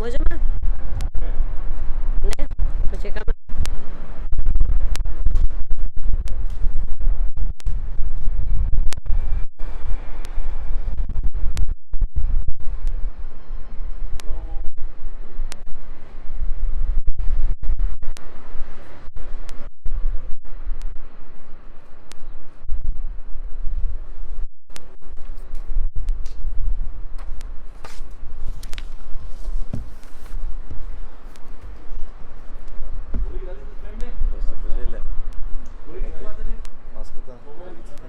Можеме? Не? Почекаме. Доста пожеле. Маската, ръцете.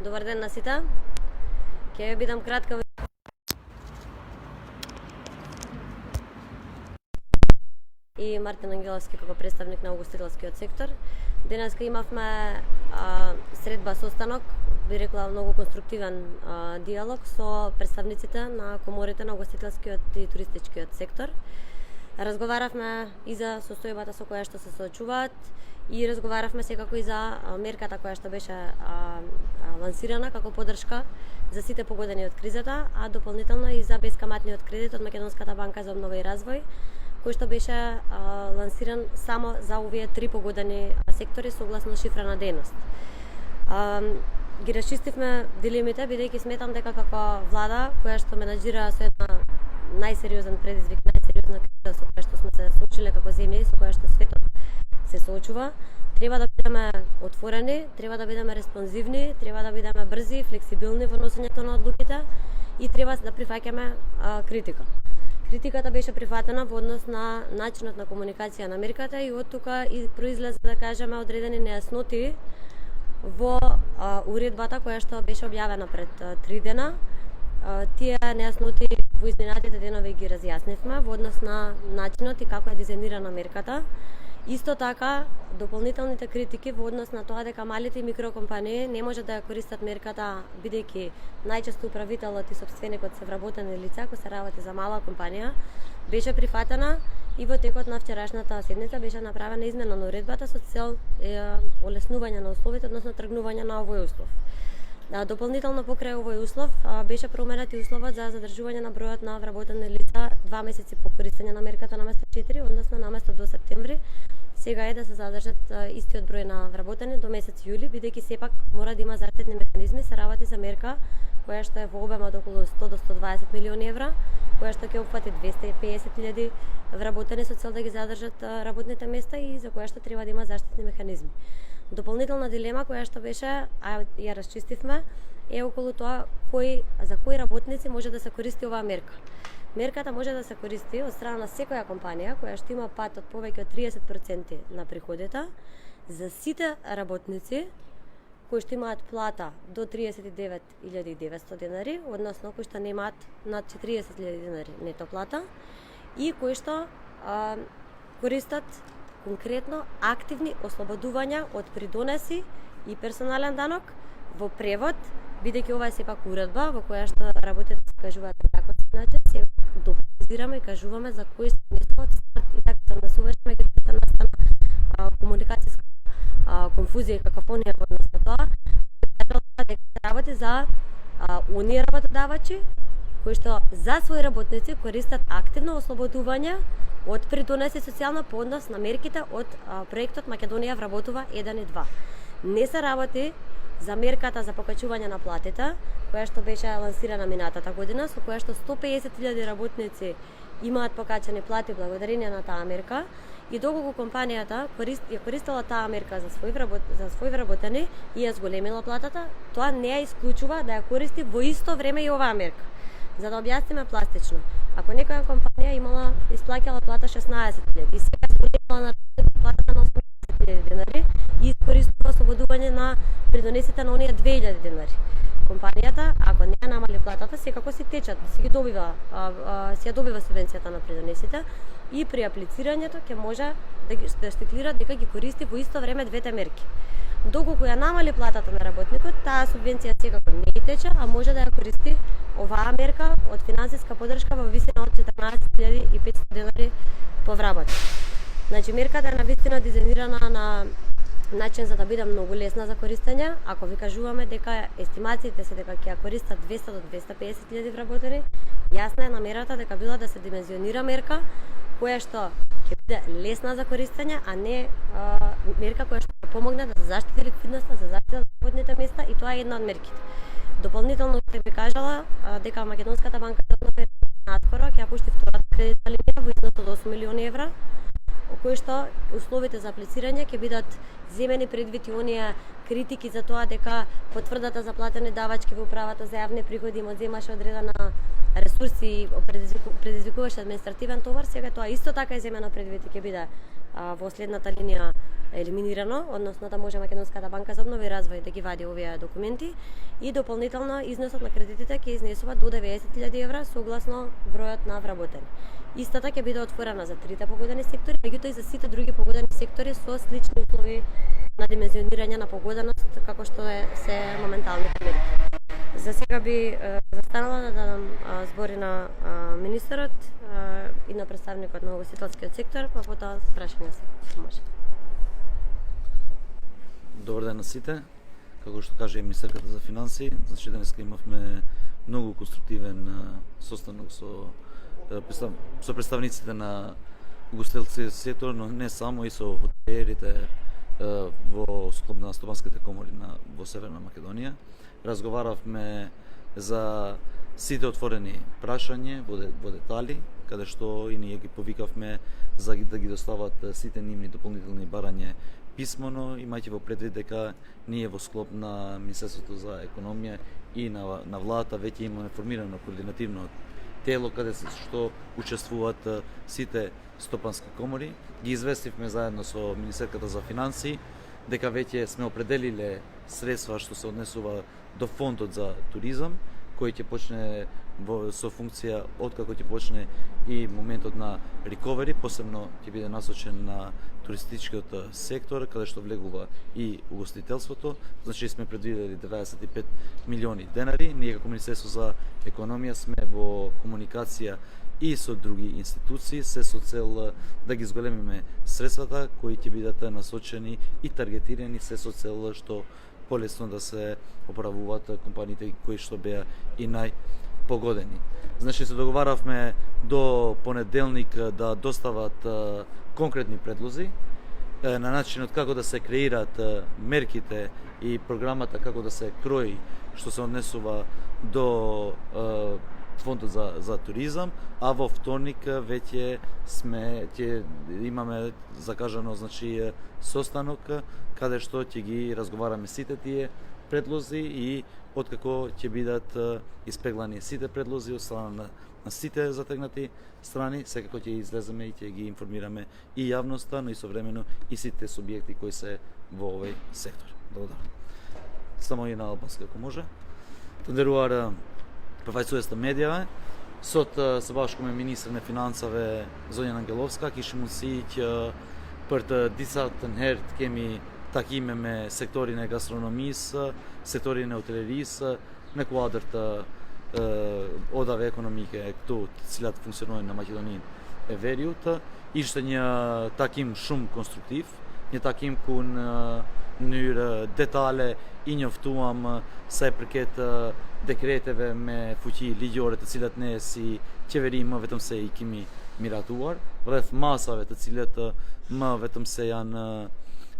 Добар ден на сите. Ќе бидам кратка. И Мартин Ангеловски како представник на угостителскиот сектор. Денеска имавме средба, состанок, би рекла многу конструктивен диалог со представниците на коморите на угостителскиот и туристичкиот сектор. Разговаравме и за состојбата со која што се соочуваат и разговаравме секако и за мерката која што беше лансирана како поддршка за сите погодени од кризата, а дополнително и за бескаматниот кредит од Македонската банка за обнова и развој, кој што беше лансиран само за овие 3 погодени сектори согласно шифрена дејност. Ги расчистивме дилемите, бидејќи сметам дека како влада која што менаџира со една најсериозен предизвик, најсериозна криза со која што сме се соочиле како земја и со која што светот се соочува, треба да бидеме отворени, треба да бидеме респонзивни, треба да бидеме брзи, флексибилни во носењето на одлуките и треба да прифаќаме критика. Критиката беше прифатена во однос на начинот на комуникација на мерката и од тука и произлезе, да кажеме, одредени нејасноти во уредбата која што беше објавена пред 3 дена. Тие нејасноти во изминатите денови ги разјаснивме во однос на начинот и како е дизајнирана мерката. Исто така, дополнителните критики во однос на тоа дека малите и микрокомпании не можат да ја користат мерката, бидејќи најчесто управителот и сопственикот се вработени лица, ако се работи за мала компанија, беше прифатена и во текот на вчерашната седница беше направена измена на уредбата со цел олеснување на условите, односно тргнување на овој услов. Дополнително покрај овој услов беше променет и условот за задржување на бројот на вработени лица 2 месеци по користење на мерката наместо 4, односно наместо до септември. Сега е да се задржат истиот број на вработени до месец јули, бидејќи сепак мора да има заштитни механизми, се работи за мерка која што е во обем од околу 100 до 120 милиони евра, која што ќе опфати 250.000 вработени со цел да ги задржат работните места и за која што треба да има заштитни механизми. Дополнителна дилема која што беше, а ја расчистивме, е околу тоа за кои работници може да се користи оваа мерка. Мерката може да се користи од страна на секоја компанија која што има пат од повеќе од 30% на приходите за сите работници кои што имаат плата до 39.900 денари, односно кои што немаат над 40.000 денари нето плата и кои што користат конкретно активни ослободувања од придонеси и персонален данок во превод, бидејќи ова е сепак уредба во која што работите се кажуваат на законски начин, се допрецизираме и кажуваме за кои се несуваат старт и така се насуваше меѓутоа настана комуникацијска конфузија и какафонија во однос на тоа, дека се работи за оние работодавачи кои што за своји работници користат активно ослободување од придонеси социјална по однос на мерките од проектот Македонија вработува 1 и 2. Не се работи за мерката за покачување на платите, која што беше лансирана минатата година, со која што 150.000 работници имаат покачени плати благодарение на таа мерка, и доколку компанијата ја користела таа мерка за своји вработени и ја зголемила платата, тоа не ја исклучува да ја користи во исто време и оваа мерка. За да објасниме пластично, ако некоја компанија исплаќала плата 16.000 и сега зголемила на платата на 18.000 денари и искористува ослободување на придонесите на оние 2.000 денари, компанијата, ако не ја намали платата, секако си течат, си ја добива субвенцијата на придонесите и при аплицирањето ќе може да стиклира дека ги користи во исто време двете мерки. Доколку ја намали платата на работникот, таа субвенција секако не ги тече, а може да ја користи оваа мерка од финансиска поддршка во висина од 14.500 денари по вработен. Значи мерката е навистина дизајнирана на начин за да биде многу лесна за користење, ако ви кажуваме дека естимациите се дека ќе ја користат 200 до 250.000 вработени, јасна е намерата дека била да се димензионира мерка која што ќе биде лесна за користење, а не мерка која што ќе помогне да се заштити ликвидноста, да се заштитат работните места и тоа е една од мерките. Дополнително ќе ви кажала дека Македонската банка за обнова наскоро ќе ја пушти втората кредитна линија во износ од 8 милиони евра, кои што условите за аплицирање ќе бидат земени предвид и оние критики за тоа дека потврдата за платени давачки во управата за јавни приходи им одземаше одредена ресурси и предизвикуваше административен товар, сега тоа исто така е земено предвид и ќе биде во следната линија елиминирано, односно да може Македонската банка за обнова и развој да ги вади овие документи и дополнително износот на кредитите ќе изнесува до 90.000 евра согласно бројот на вработени. Истата ќе биде отворена за трите погодени сектори, меѓутоа и за сите други погодени сектори со слични услови на димензионирање на погоденост како што се моменталните мерки. За сега би застанала да дадам збори на министерот и на представникот на угостителскиот сектор, па потоа прашања се може. Добар ден на сите. Како што каже министерката за финансии, значи денеска имавме многу конструктивен состанок со представниците на угостителскиот сектор, но не само, и со хотелерите во склоп на стопанските комори во Северна Македонија. Разговаравме за сите отворени прашања во детали, каде што и ние ги повикавме за да ги достават сите нивни дополнителни барања писмено, имајќи во предвид дека ние во склоп на Министерството за економија и на владата веќе имаме формирано координативно тело каде што учествуваат сите стопански комори. Ги известивме заедно со Министерката за финансии дека веќе сме определиле средства што се однесува до фондот за туризам, кој ќе почне со функција откако ќе почне и моментот на рековери, посебно ќе биде насочен на туристичкиот сектор, каде што влегува и угостителството. Значи сме предвидели 95 милиони денари. Ние како Министерство за економија сме во комуникација и со други институции, се со цел да ги зголемиме средствата кои ќе бидат насочени и таргетирани, се со цел што полесно да се оправуваат компаниите кои што беа и најпогодени. Значи се договаравме до понеделник да достават конкретни предлози на начинот како да се креираат мерките и програмата како да се крои што се однесува до фондот за туризам, а во вторник веќе ќе имаме закажано значи состанок каде што ќе ги разговараме сите тие предлози и откако ќе бидат испеглани сите предлози од страна на сите затегнати страни, секако ќе излеземе и ќе ги информираме и јавноста, но и современо и сите субјекти кои се во овој сектор. Благодарам. Само и на албански ако може. Тендеруар префајцуеста медијаве, сот се башкаме министр на финансаве Zonja Angelovska, kishim mundësi që për të disa të herë të kemi takime me sektorin e gastronomisë, sektorin e hotelerisë, në kuadër të odave ekonomike këtu, të cilat funksionojnë në Maqedoninë e Veriut. Ishte një takim shumë konstruktiv, një takim ku në mënyrë detale i njoftuam sa i përket dekreteve me fuqi ligjore të cilat ne si qeveri më vetëm se i kemi miratuar, rreth masave të cilat më vetëm se janë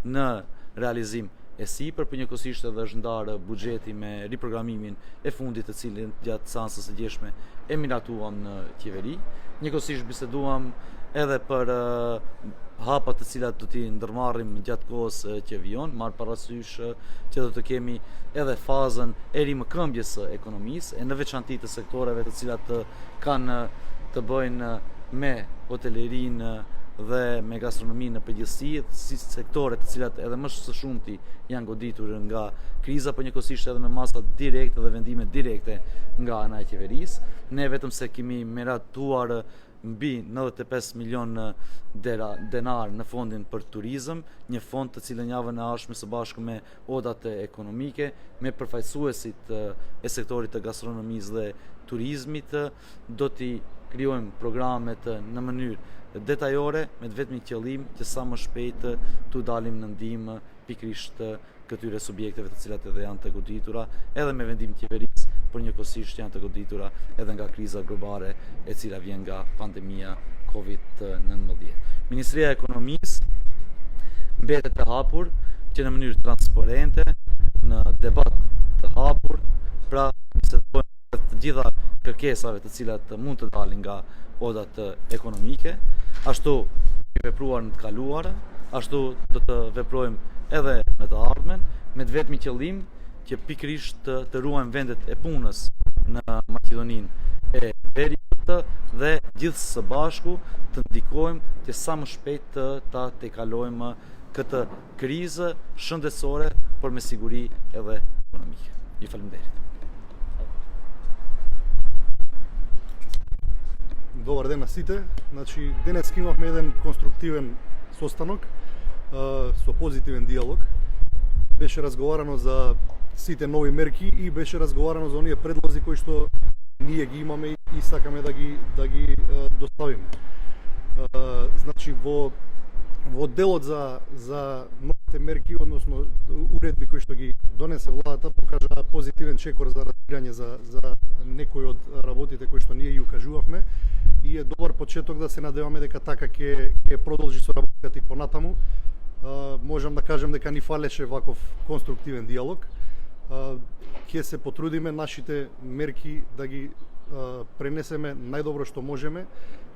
në realizim e sipër, për njëkohësisht edhe është ndarë buxheti me riprogramimin e fundit të cilin gjatë seancës së djeshme e miratuam në qeveri. Njëkohësisht biseduam edhe për hapat të cilat do t'i ndërmarrim gjatë kohës që vijon, marr parasysh që do të kemi edhe fazën e rimëkëmbjes së ekonomisë, e në veçanti të sektoreve të cilat kanë të bëjnë me hotelerinë dhe me gastronominë në përgjithësi, si sektore të cilat edhe më së shumti janë goditur nga kriza, por njëkohësisht edhe me masa direkte dhe vendime direkte nga ana e qeverisë. Ne vetëm se kemi miratuar mbi 95 milion denar në fondin për turizëm, një fond të cilën javën e ardhshme së bashku me odat ekonomike, me përfaqësuesit e sektorit të gastronomisë dhe turizmit, do t'i krijojmë programet në mënyrë detajore me vetëm qëllim që sa më shpejt t'u dalim në ndihmë pikërisht këtyre subjekteve të cilat edhe janë të goditura edhe me vendim të qeverisë, por njëkohësisht janë të goditura edhe nga kriza globale e cila vjen nga pandemia COVID-19. Ministria e Ekonomisë mbetet e hapur që në mënyrë transparente, në debat të hapur, pra bisedojmë të gjitha kërkesave të cilat mund të dalin nga odat ekonomike, ashtu i vepruar në të kaluarën, ashtu do të veprojmë edhe në të ardhmen, me të vetmi qëllim që pikërisht të ruajmë vendet e punës në Maqedoninë e Veriut dhe gjithë së bashku të ndikojmë që sa më shpejt ta tejkalojmë këtë krizë shëndetësore, por me siguri edhe ekonomike. Ju faleminderit. Добар ден на сите. Значи, денес имавме еден конструктивен состанок со позитивен диалог. Беше разговарано за сите нови мерки и беше разговарано за оние предлози кои што ние ги имаме и сакаме да ги доставиме. Значи во делот за новите мерки, односно уредби кои што ги донесе владата, покажа позитивен чекор за разбирање за некои од работите кои што ние ги укажувавме и е добар почеток да се надеваме дека така ќе продолжи со работата и понатаму. Можам да кажам дека ни фалеше ваков конструктивен диалог. Ќе се потрудиме нашите мерки да ги пренесеме најдобро што можеме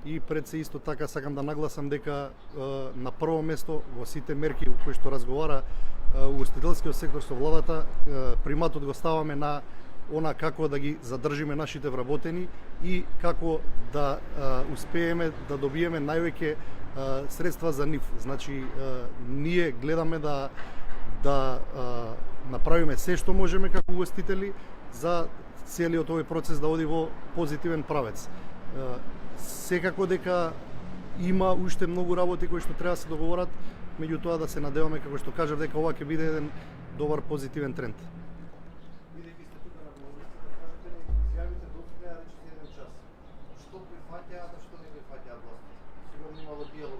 и пред се исто така сакам да нагласам дека на прво место во сите мерки кои што разговара угостителскиот сектор со владата, приматот го ставаме на она како да ги задржиме нашите вработени и како да успееме да добиеме највеќе средства за нив. Значи, ние гледаме да направиме се што можеме како угостители за целиот овој процес да оди во позитивен правец. Секако дека има уште многу работи кои што треба да се договорат, меѓутоа да се надеваме, како што кажав, дека ова ќе биде еден добар позитивен тренд. Бидејќи сте тука на говорницата, кажете ни изјавите долго треба рече еден час. Што прифаќаат, а што не прифаќаат властите? Сигурно имало диалог.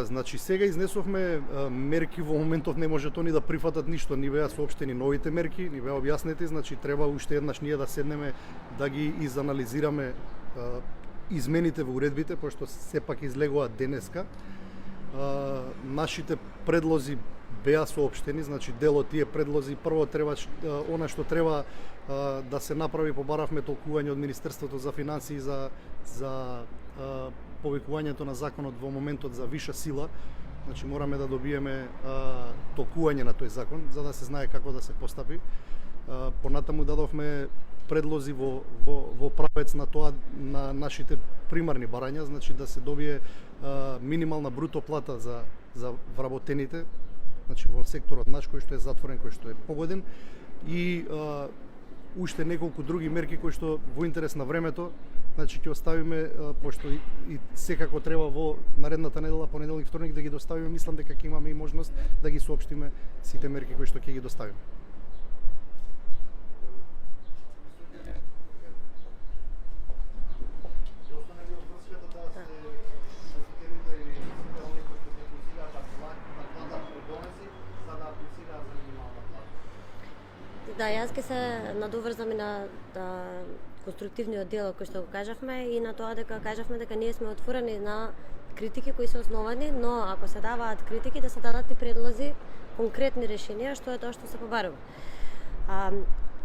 Значи, сега изнесовме мерки, во моментов не можат они да прифатат ништо, ни беа соопштени новите мерки, ни беа објаснети, значи треба уште еднаш ние да седнеме да ги изанализираме измените во уредбите, пошто сепак излегоа денеска. Нашите предлози беа соопштени, значи дел од тие предлози прво треба она што треба да се направи, побаравме толкување од Министерството за финансии за повикувањето на законот во моментот за виша сила. Значи мораме да добиеме толкување на тој закон за да се знае како да се постапи. Понатаму дадовме предлози во правец на тоа на нашите примарни барања, значи да се добие минимална бруто плата за вработените, значи во секторот наш кој што е затворен, кој што е погоден и уште неколку други мерки кои што во интерес на времето, значи ќе оставиме пошто и секако треба во наредната недела, понеделник, вторник да ги доставиме, мислам дека ќе имаме и можност да ги соопштиме сите мерки кои што ќе ги доставиме. Да, јас ќе се надоврзам и на конструктивниот диалог кој што го кажавме и на тоа дека кажавме дека ние сме отворени на критики кои се основани, но ако се даваат критики да се дадат и предлози, конкретни решенија, што е тоа што се побарува.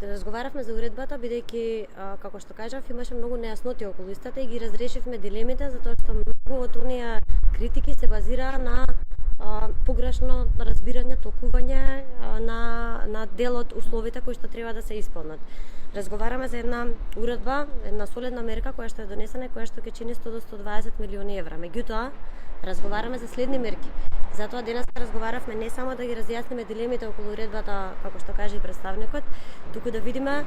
Разговаравме за уредбата бидејќи како што кажав имаше многу нејасноти околу истата и ги разрешивме дилемите затоа што многу од оние критики се базираа на погрешно разбирање, толкување на дел од условите кои што треба да се исполнат. Разговараме за една уредба, една солидна мерка која што е донесена и која што ќе чини 100 до 120 милиони евра. Меѓутоа, разговараме за следни мерки. Затоа денес разговаравме не само да ги разјасниме дилемите околу уредбата, како што каже и представникот, туку да видиме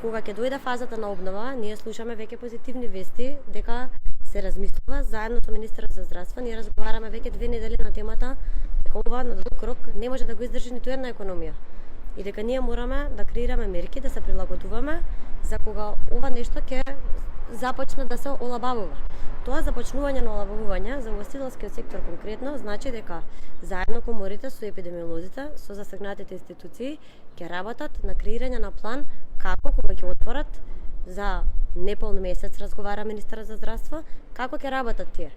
кога ќе дојде фазата на обнова, ние слушаме веќе позитивни вести дека се размислува заедно со министерот за здравство. Ние разговараме веќе 2 недели на темата дека ова на долг рок не може да го издржи ниту една економија. И дека ние мораме да креираме мерки, да се прилагодуваме за кога ова нешто ќе започна да се олабавува. Тоа започнување на олабавување за угостителскиот сектор конкретно значи дека заедно коморите со епидемиолозите, со засегнатите институции ќе работат на креирање на план како кога ќе отворат за неполн месец, разговара министерот за здравство, како ќе работат тие.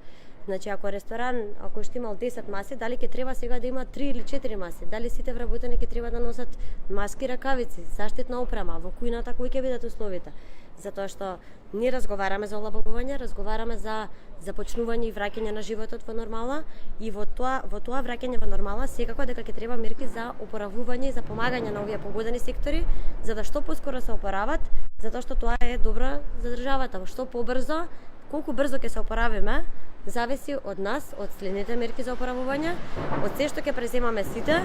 Значи, ако ресторан, ако што имал 10 маси, дали ќе треба сега да има 3 или 4 маси? Дали сите вработени ќе треба да носат маски, ракавици, заштитна опрема, во кујната кои ќе бидат условите? Затоа што ние разговараме за олабавување, разговараме за започнување и враќање на животот во нормала и во тоа враќање во нормала секако дека ќе треба мерки за опоравување и за помагање на овие погодени сектори за да што поскоро се опорават, затоа што тоа е добро за државата. Што побрзо, колку брзо ќе се опоравиме, зависи од нас, од следните мерки за опоравување, од се што ќе преземаме сите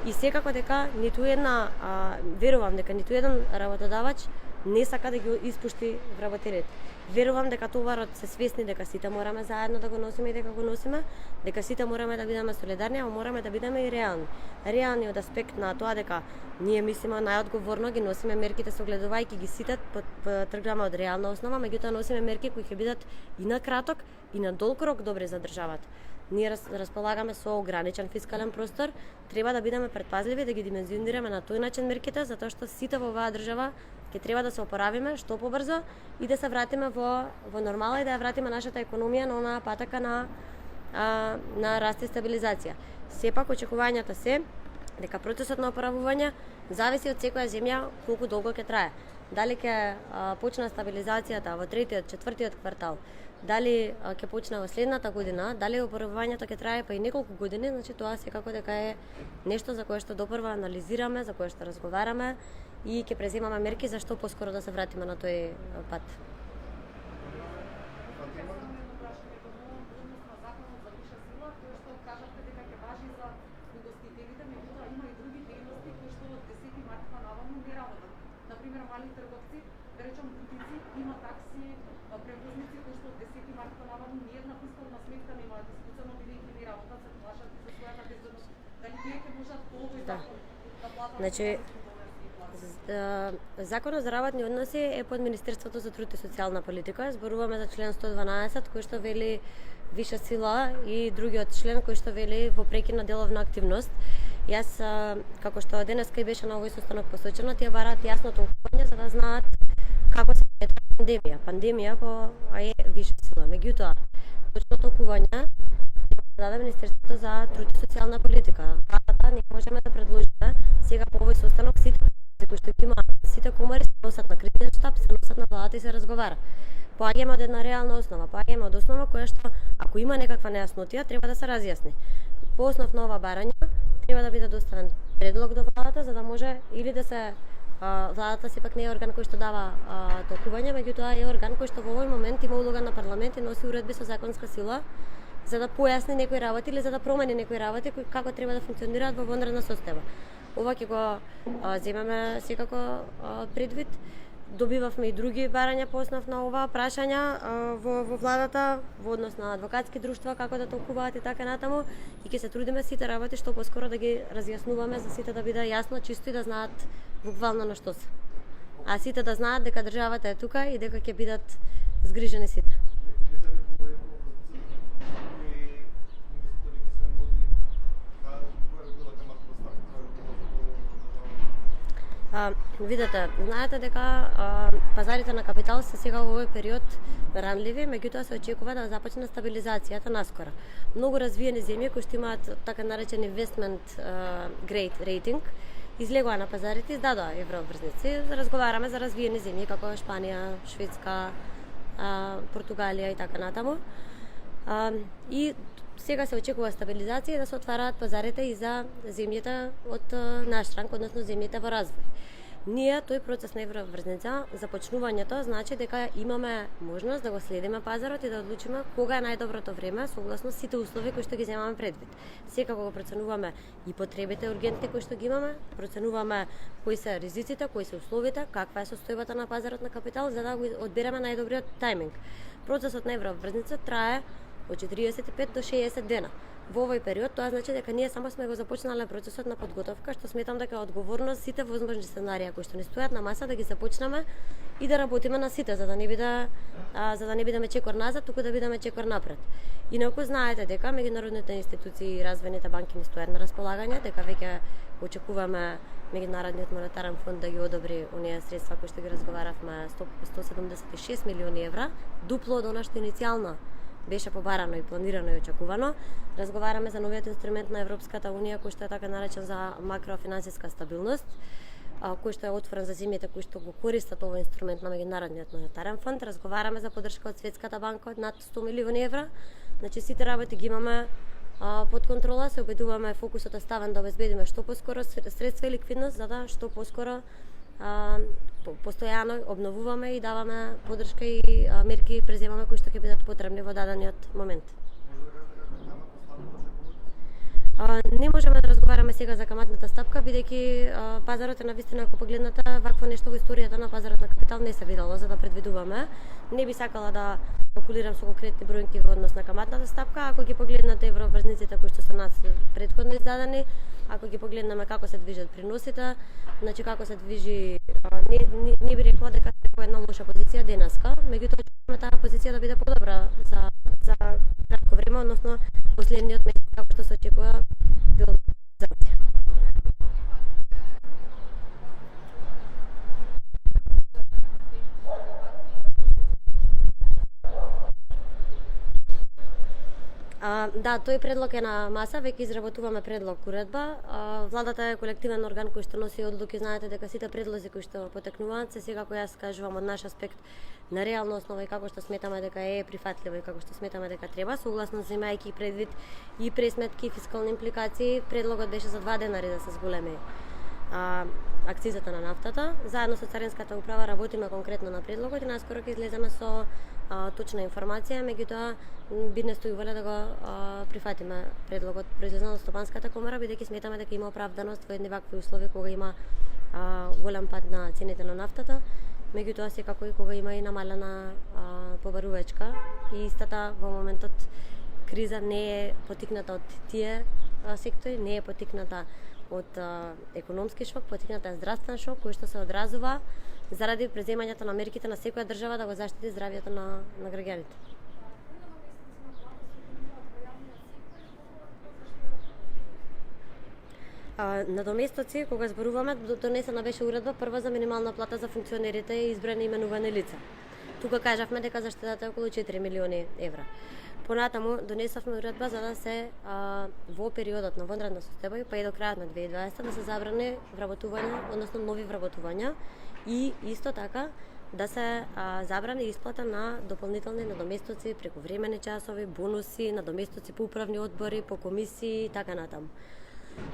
и секако дека ниту една, верувам дека ниту еден работодавач не сака да ги испушти вработените. Верувам дека товарот се свесни дека сите мораме заедно да го носиме и дека го носиме, дека сите мораме да бидеме солидарни, а мораме да бидеме и реални. Реални од аспект на тоа дека ние мислиме најодговорно ги носиме мерките согледувајќи ги сите, тргнаме од реална основа, меѓутоа носиме мерки кои ќе бидат и на краток и на долг рок добри за државата. Ние располагаме со ограничен фискален простор, треба да бидеме предпазливи да ги димензионираме на тој начин мерките, затоа што сите во оваа држава ќе треба да се опоравиме што побрзо и да се вратиме во нормала и да ја вратиме нашата економија на онаа патака на раст и стабилизација. Сепак очекувањата се дека процесот на опоравување зависи од секоја земја колку долго ќе трае. Дали ќе почне стабилизацијата во третиот, четвртиот квартал, дали ќе почне во следната година, дали опоравувањето ќе трае па и неколку години, значи тоа секако дека е нешто за кое што допрва анализираме, за кое што разговараме и ќе преземаме мерки за што поскоро да се вратиме на тој пат. Мали трговци, да речем бутици, има такси, превозници кои што од 10 март понаваму ниедна фискална сметка немаат искуцено бидејќи не работат, се плашат за својата безбедност. Дали тие ќе можат по овој закон да платат? Значи, Законот за работни односи е под Министерството за труд и социјална политика. Зборуваме за член 112 кој што вели виша сила и другиот член кој што вели во прекина деловна активност. Јас, како што денеска и беше на овој состанок посочено, тие бараат јасно толкување за да знаат како се третира пандемија. Пандемија е виша сила. Меѓутоа, точно толкување даде Министерството за труд и социјална политика. Владата не можеме да предложиме сега по овој состанок сите кои што има, сите комори се носат на кризисен штаб, се носат на владата и се разговара. Поаѓаме од една реална основа, поаѓаме од основа која што ако има некаква нејаснотија треба да се разјасни. По основ на ова барање треба да биде доставен предлог до владата за да може или да се владата сепак не е орган кој што дава толкување, меѓутоа е орган кој што во овој момент има улога на парламент и носи уредби со законска сила за да појасни некои работи или за да промени некои работи кои како треба да функционираат во вонредна состојба. Ова ќе го земеме секако предвид. Добивавме и други барања по основ на оваа прашања во владата во однос на адвокатски друштва како да толкуваат и така натаму и ќе се трудиме сите работи што поскоро да ги разјаснуваме за сите да биде јасно, чисто и да знаат буквално на што се. А сите да знаат дека државата е тука и дека ќе бидат згрижени сите. Видете, знаете дека пазарите на капитал се сега во овој период ранливи, меѓутоа се очекува да започне стабилизацијата наскоро. Многу развиени земји кои што имаат така наречен investment grade rating излегоа на пазарите и издадоа еврообврзници. Разговараме за развиени земји како Шпанија, Шведска, Португалија и така натаму. И сега се очекува стабилизација и да се отвараат пазарите и за земјите од наш ранг, односно земјите во развој. Ние тој процес на евроврзница, започнувањето значи дека имаме можност да го следиме пазарот и да одлучиме кога е најдоброто време согласно сите услови кои што ги земаме предвид. Секако го проценуваме и потребите ургентни кои што ги имаме, проценуваме кои се ризиците, кои се условите, каква е состојбата на пазарот на капитал за да го одбереме најдобриот тајминг. Процесот на евроврзница трае од 45 до 60 дена. Во овој период тоа значи дека ние само сме го започнале процесот на подготовка, што сметам дека е одговорност сите возможни сценарии кои што ни стојат на маса да ги започнеме и да работиме на сите, за да не бидеме чекор назад, туку да бидеме чекор напред. Инаку знаете дека меѓународните институции и развојните банки ни стојат на располагање, дека веќе очекуваме Меѓународниот монетарен фонд да ги одобри оние средства кои што ги разговаравме, 176 милиони евра, дупло од она што иницијално беше побарано и планирано и очекувано. Разговараме за новиот инструмент на Европската унија кој што е така наречен за макрофинансиска стабилност, кој што е отворен за земјите кои што го користат овој инструмент на Меѓународниот монетарен фонд. Разговараме за поддршка од Светската банка од над 100 милиони евра. Значи сите работи ги имаме под контрола, се обидуваме фокусот е ставен да обезбедиме што поскоро средства и ликвидност, за да што поскоро постојано обновуваме и даваме поддршка и мерки преземаме кои што ќе бидат потребни во дадениот момент. Не можеме да разговараме сега за каматната стапка, бидејќи пазарот е навистина, ако погледнете, вакво нешто во историјата на пазарот на капитал не се видело, за да предвидуваме. Не би сакала да калкулирам со конкретни бројки во однос на каматната стапка. Ако ги погледнете евроврзниците кои што се нас претходно издадени, ако ги погледнеме како се движат приносите, значи како се движи, не би рекла дека е во една лоша позиција денеска, меѓутоа очекуваме таа позиција да биде подобра за кратко време, односно последниот месец како што се очекува бил за Да, тој предлог е на маса, веќе изработуваме предлог уредба. Владата е колективен орган кој што носи одлуки, знаете дека сите предлози кои што потекнуваат се сега кој јас кажувам од наш аспект на реална основа и како што сметаме дека е прифатливо и како што сметаме дека треба, согласно земајќи предвид и пресметки и фискални импликации, предлогот беше за 2 денари да се зголеми акцизата на нафтата. Заедно со Царинската управа работиме конкретно на предлогот и наскоро ќе излеземе со точна информација, меѓутоа би не стојувале да го прифатиме предлогот произлезен од Стопанската комора, бидејќи сметаме дека има оправданост во едни вакви услови кога има голем пад на цените на нафтата, меѓутоа секако и кога има и намалена побарувачка и истата во моментот криза не е потикната од тие сектори, не е потикната од економски шок, потикната е здравствен шок кој што се одразува заради преземањето на мерките на секоја држава да го заштити здравјето на граѓаните. Надоместоци, кога зборуваме, донесена беше уредба прва за минимална плата за функционерите и избрани именувани лица. Тука кажавме дека заштедата е околу 4 милиони евра. Понатаму донесовме уредба за да се во периодот на вонредна состојба па и до крајот на 2020 да се забрани вработување, односно нови вработувања и исто така да се забрани исплата на дополнителни надоместоци преку времени часови, бонуси, надоместоци по управни одбори, по комисии и така натаму.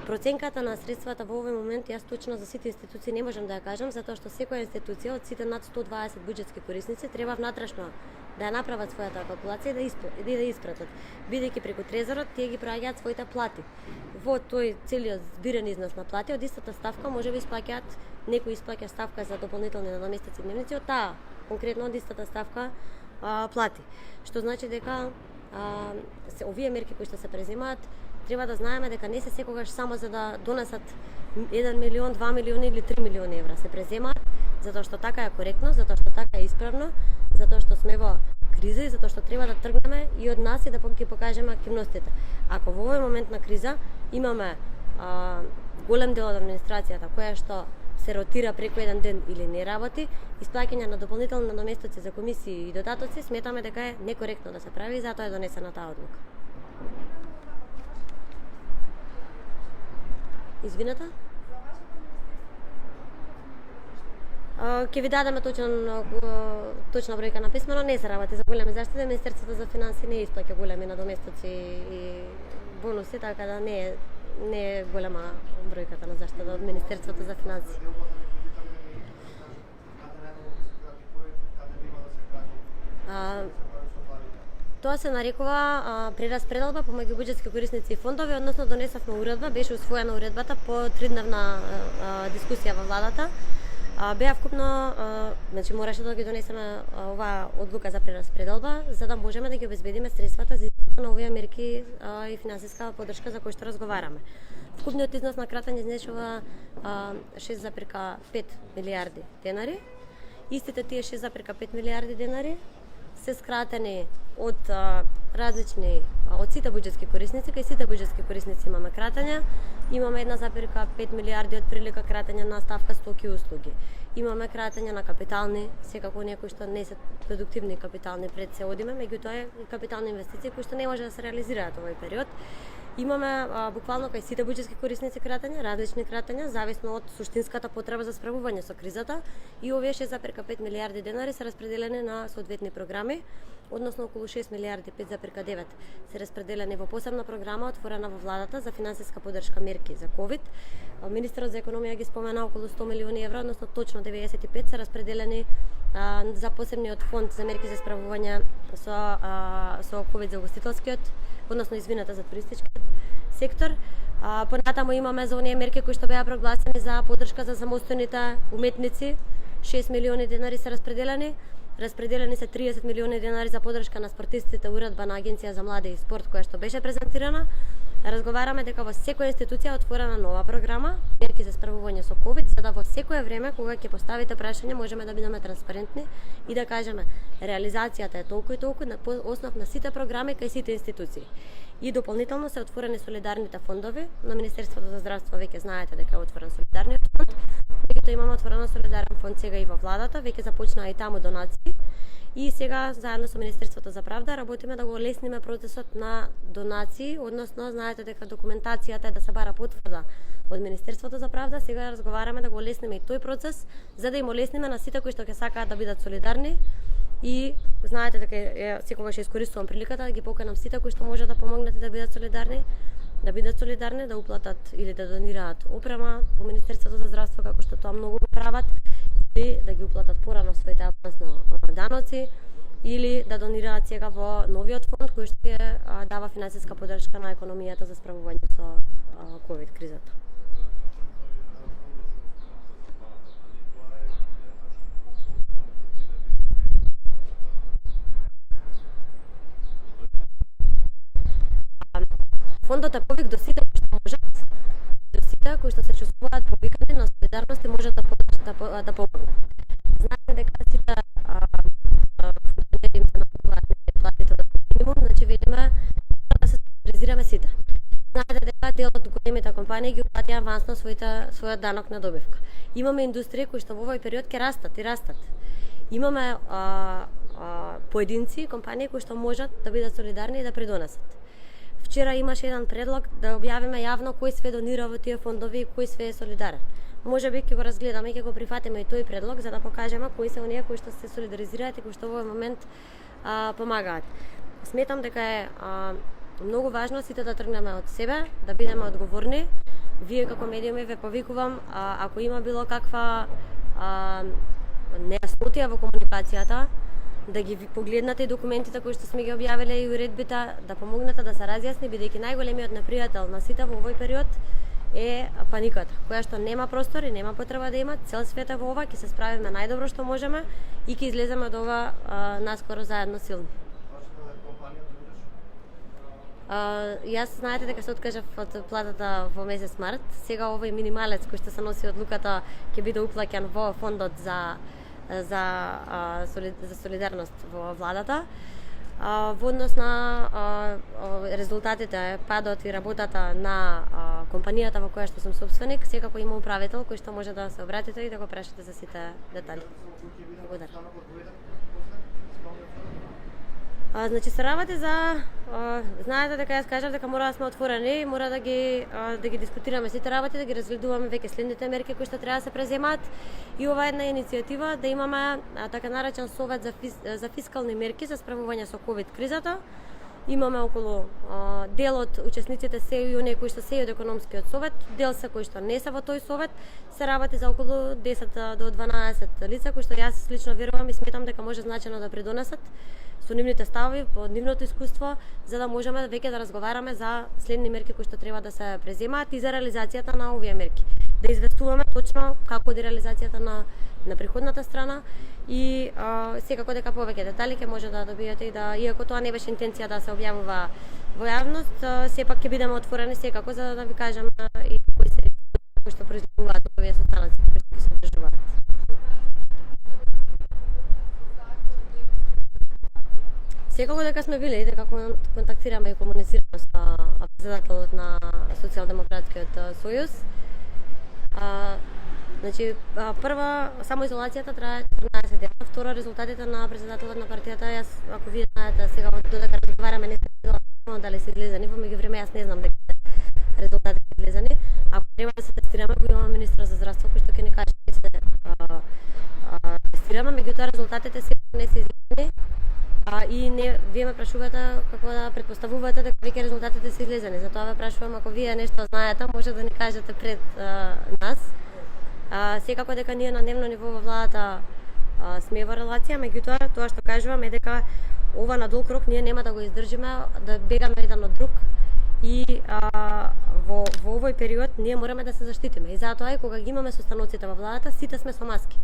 Проценката на средствата во овој момент јас точно за сите институции не можам да ја кажам, затоа што секоја институција од сите над 120 буџетски корисници треба внатрешно да ја направат својата калкулација и да испратат, бидејќи преку трезорот тие ги праќаат своите плати. Во тој целиот збирен износ на плати од истата ставка можеби исплаќаат, некој исплаќа ставка за дополнителни надоместеци и дневници, од таа конкретно од истата ставка плати. Што значи дека овие мерки кои што се преземаат треба да знаеме дека не се секогаш само за да донесат 1 милион, 2 милиони или 3 милиони евра. Се преземаат затоа што така е коректно, затоа што така е исправно, затоа што сме во криза и затоа што треба да тргнеме и од нас и да ги покажеме активностите. Ако во овој момент на криза имаме голем дел од администрацијата која што се ротира преку еден ден или не работи, исплаќање на дополнителни надоместоци за комисии и додатоци, сметаме дека е некоректно да се прави и затоа е донесена таа одлука. Извината? Ќе ви дадеме точна бројка на писмено, не се работи за големи заштити, Министерството за финансии не исплаќа големи надоместоци и бонуси, така да не е голема бројката на заштита од Министерството за финансии. Тоа се нарекува прераспределба помеѓу буџетски корисници и фондови, односно донесовме уредба, беше усвоена уредбата по 3-дневна дискусија во владата. Беа вкупно, значи мораше да ги донесеме оваа одлука за прераспределба, за да можеме да ги обезбедиме средствата за изплата на овие мерки и финансиска поддршка за кои што разговараме. Вкупниот износ на кратење изнесува 6,5 милиарди денари. Истите тие 6,5 милиарди денари се скратени од различни од сите буџетски корисници, кај сите буџетски корисници имаме кратења. Имаме 1,5 милиарди од прилика кратења на ставка стоки и услуги. Имаме кратења на капитални, секако некои што не се продуктивни капитални пред се одиме, меѓутоа и капитални инвестиции кои што не може да се реализираат овој период. Имаме буквално кај сите буџетски корисници кратења, различни кратења, зависно од суштинската потреба за справување со кризата, и овие 6,5 милиарди денари се распределени на соодветни програми, односно околу 6 милиарди 5,9 се распределени во посебна програма отворена во владата за финансиска поддршка мерки за ковид. Министерот за економија ги спомена околу 100 милиони евра, односно точно 95 се распределени за посебниот фонд за мерки за справување со ковид за угостителскиот, односно извинете за туристичкиот сектор. Понатаму имаме за оние мерки кои што беа прогласени за поддршка за самостојните уметници, 6 милиони денари се распределени. Распределени се 30 милиони денари за поддршка на спортистите, уредба на Агенција за млади и спорт која што беше презентирана. Разговараме дека во секоја институција е отворена нова програма, мерки за справување со ковид, за да во секое време кога ќе поставите прашање можеме да бидеме транспарентни и да кажеме реализацијата е толку и толку на основ на сите програми кај сите институции. И дополнително се отворени солидарните фондови на Министерството за здравство, веќе знаете дека е отворен солидарниот фонд. Меѓутоа имаме отворен солидарен фонд сега и во владата, веќе започнаа и таму донации. И сега заедно со Министерството за правда работиме да го олесниме процесот на донации, односно знаете дека документацијата е да се бара потврда од Министерството за правда. Сега разговараме да го олесниме и тој процес, за да им олесниме на сите кои што ќе сакаат да бидат солидарни. И знаете дека секогаш искористувам приликата да ги поканам сите кои што може да помогнете да бидат солидарни, да уплатат или да донираат опрема по Министерството за здравство, како што тоа многу го прават, или да ги уплатат порано своите авансно даноци, или да донираат сега во новиот фонд кој што ќе дава финансиска поддршка на економијата за справување со ковид кризата. Фондот е повик до сите кои што можат, до сите кои што се чувствуваат повикани на солидарност и можат да помогнат. Знаете дека сите функционери им се наплатуваат платите од минимум, значи велиме да се солидаризираме сите. Знаете дека дел од големите компании ги уплатија авансно својот данок на добивка. Имаме индустрии кои што во овој период ќе растат и растат. Имаме поединци, компании кои што можат да бидат солидарни и да придонесат. Вчера имаше еден предлог да објавиме јавно кој све донира во тие фондови и кој све е солидарен. Може би ќе го разгледаме и ќе го прифатиме и тој предлог за да покажеме кои се оние кои што се солидаризираат и кои што во овој момент помагаат. Сметам дека е многу важно сите да тргнеме од себе, да бидеме одговорни. Вие како медиуми ве повикувам, ако има било каква нејаснотија во комуникацијата, да ги погледнете и документите кои што сме ги објавиле и уредбите, да помогнете да се разјасни, бидејќи најголемиот непријател на сите во овој период е паниката, која што нема простор и нема потреба да има. Цел свет е во ова, ќе се справиме најдобро што можеме и ќе излеземе од ова наскоро заедно силни. Јас знаете дека се откажав од платата во месец март. Сега овој минималец кој што се носи одлуката ќе биде уплаќан во фондот за солидарност во владата. Во однос на резултатите, падот и работата на компанијата во која што сум собственик, секако има управител кој што може да се обратите и да го прашате за сите детали. Благодарам. Значи се работи за знаете дека јас кажав дека мора да сме отворени, мора да ги дискутираме сите работи, да ги разгледуваме веќе следните мерки кои што треба да се преземат. И ова е една иницијатива да имаме така наречен совет за фискални мерки за справување со ковид кризата. Имаме околу дел од учесниците се и оние кои што се од економскиот совет, дел се кои што не се во тој совет. Се работи за околу 10 до 12 лица кои што јас лично верувам и сметам дека може значено да придонесат со нивните ставови, по нивното искуство, за да можеме веќе да разговараме за следни мерки кои што треба да се преземаат и за реализацијата на овие мерки. да известуваме точно како оди реализацијата на приходната страна и секако дека повеќе детали ќе може да добиете и да, иако тоа не беше интенција да се објавува во јавност, сепак ќе бидеме отворени секако за да ви кажеме и кои се кои што произлегуваат од овие состаноци кои ќе се одржуваат. Секако дека сме били и дека контактираме и комуницираме со председателот на Социјалдемократскиот сојуз. Значи, прва, самоизолацијата трае 14 дена, второ, резултатите на председателот на партијата, јас, ако вие знаете, сега додека разговараме, не се дали се излезани, во меѓувреме јас не знам дека резултатите се излезани. Ако треба да се тестираме, го имаме министра за здравство кој што ќе ни каже дека се тестираме, меѓутоа резултатите се не се излезани. И не, вие ме прашувате како да претпоставувате дека веќе резултатите се излезани. Затоа ве прашувам, ако вие нешто знаете, може да ни кажете пред нас. Секако дека ние на дневно ниво во владата сме во релација, меѓутоа тоа што кажувам е дека ова на долг рок ние нема да го издржиме, да бегаме еден од друг и во овој период ние мораме да се заштитиме. И затоа и кога ги имаме состаноците во владата, сите сме со маски.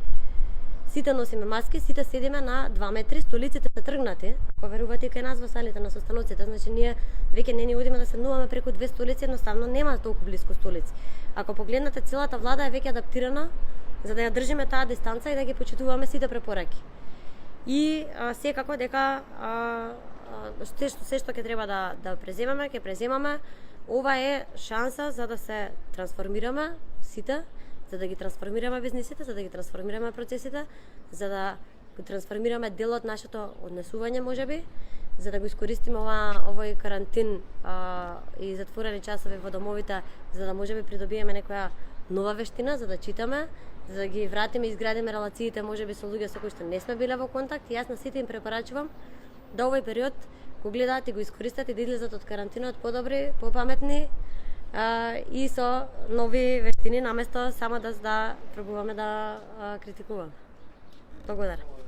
Сите носиме маски, сите седиме на 2 метри, столиците се тргнати. Ако верувате кај нас во салите на состаноците, значи ние веќе не ни одиме да седнуваме преку 2 столици, едноставно нема толку блиску столици. Ако погледнете, целата влада е веќе адаптирана за да ја држиме таа дистанца и да ги почитуваме сите препораки. И секако дека се што ќе треба да преземеме, ќе преземаме. Ова е шанса за да се трансформираме сите, за да ги трансформираме бизнисите, за да ги трансформираме процесите, за да го трансформираме дел од нашето однесување можеби, за да го искористиме овој карантин и затворени часови во домовите, за да можеби придобиеме некоја нова вештина, за да читаме, за да ги вратиме и изградиме релациите можеби со луѓе со кои што не сме биле во контакт. И јас на сите им препорачувам да овој период го гледаат и го искористат и да излезат од карантинот подобри, попаметни и со нови вештини наместо само да пробуваме да критикуваме. Благодарам.